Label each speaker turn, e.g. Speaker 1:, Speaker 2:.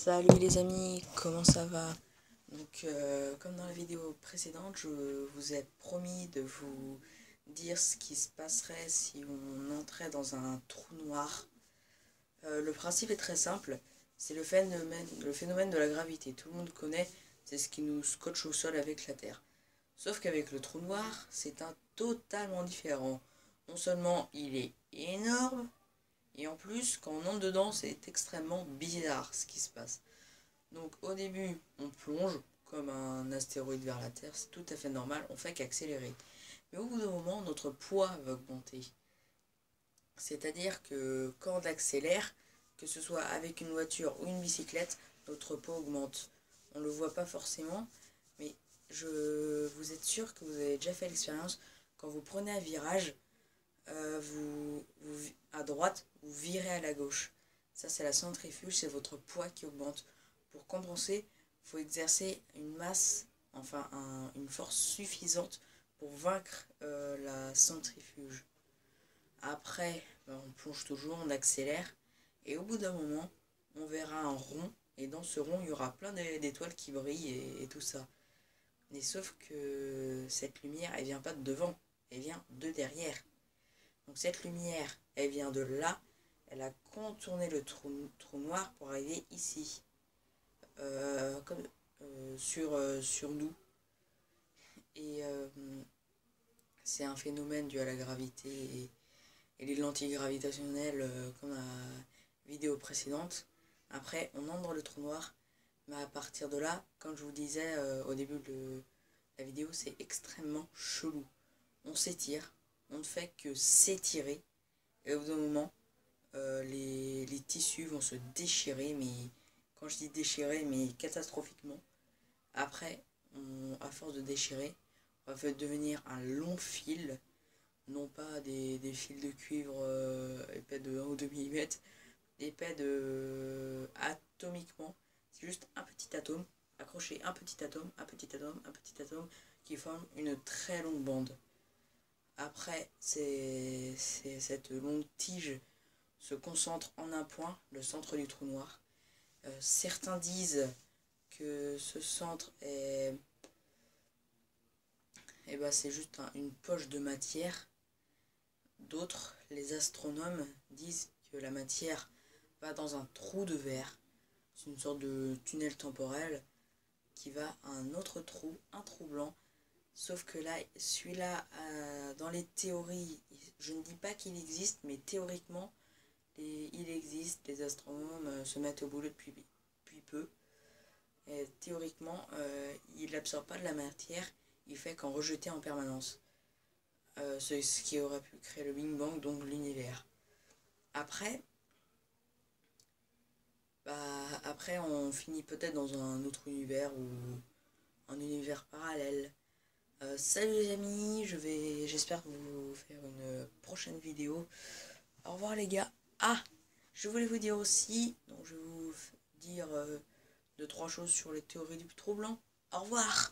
Speaker 1: Salut les amis, comment ça va? Donc comme dans la vidéo précédente, je vous ai promis de vous dire ce qui se passerait si on entrait dans un trou noir. Le principe est très simple, c'est le phénomène de la gravité. Tout le monde connaît, c'est ce qui nous scotche au sol avec la Terre. Sauf qu'avec le trou noir, c'est un totalement différent. Non seulement il est énorme, et en plus, quand on entre dedans, c'est extrêmement bizarre ce qui se passe. Donc au début, on plonge comme un astéroïde vers la Terre, c'est tout à fait normal, on fait qu'accélérer. Mais au bout d'un moment, notre poids va augmenter. C'est-à-dire que quand on accélère, que ce soit avec une voiture ou une bicyclette, notre poids augmente. On ne le voit pas forcément, mais vous êtes sûr que vous avez déjà fait l'expérience. Quand vous prenez un virage, à droite, vous virez à la gauche. Ça, c'est la centrifuge, c'est votre poids qui augmente. Pour compenser, il faut exercer une masse, enfin une force suffisante pour vaincre la centrifuge. Après, on plonge toujours, on accélère, et au bout d'un moment, on verra un rond, et dans ce rond, il y aura plein d'étoiles qui brillent et tout ça. Mais sauf que cette lumière, elle vient pas de devant, elle vient de derrière. Donc cette lumière, elle vient de là, elle a contourné le trou noir pour arriver ici, sur nous. Et c'est un phénomène dû à la gravité et les lentilles gravitationnelles, comme la vidéo précédente. Après, on entre dans le trou noir, mais à partir de là, comme je vous disais au début de la vidéo, c'est extrêmement chelou. On s'étire, on ne fait que s'étirer, et au bout d'un moment, les tissus vont se déchirer, mais quand je dis déchirer, mais catastrophiquement. Après, à force de déchirer, on va devenir un long fil, non pas des fils de cuivre épais de 1 ou 2 mm, épais atomiquement. C'est juste un petit atome, accroché un petit atome, un petit atome, un petit atome, qui forme une très longue bande. Après, cette longue tige se concentre en un point, le centre du trou noir. Certains disent que ce centre est, c'est juste une poche de matière. D'autres, les astronomes, disent que la matière va dans un trou de verre. C'est une sorte de tunnel temporel qui va à un autre trou, un trou blanc. Sauf que là, celui-là, dans les théories, je ne dis pas qu'il existe, mais théoriquement, il existe. Les astronomes se mettent au boulot depuis peu. Et théoriquement, il n'absorbe pas de la matière, il fait qu'en rejeter en permanence. C'est ce qui aurait pu créer le Big Bang, donc l'univers. Après, on finit peut-être dans un autre univers ou un univers parallèle. Salut les amis, j'espère vous faire une prochaine vidéo. Au revoir les gars. Ah, je voulais vous dire aussi, donc je vais vous dire 2-3 choses sur les théories du trou blanc. Au revoir.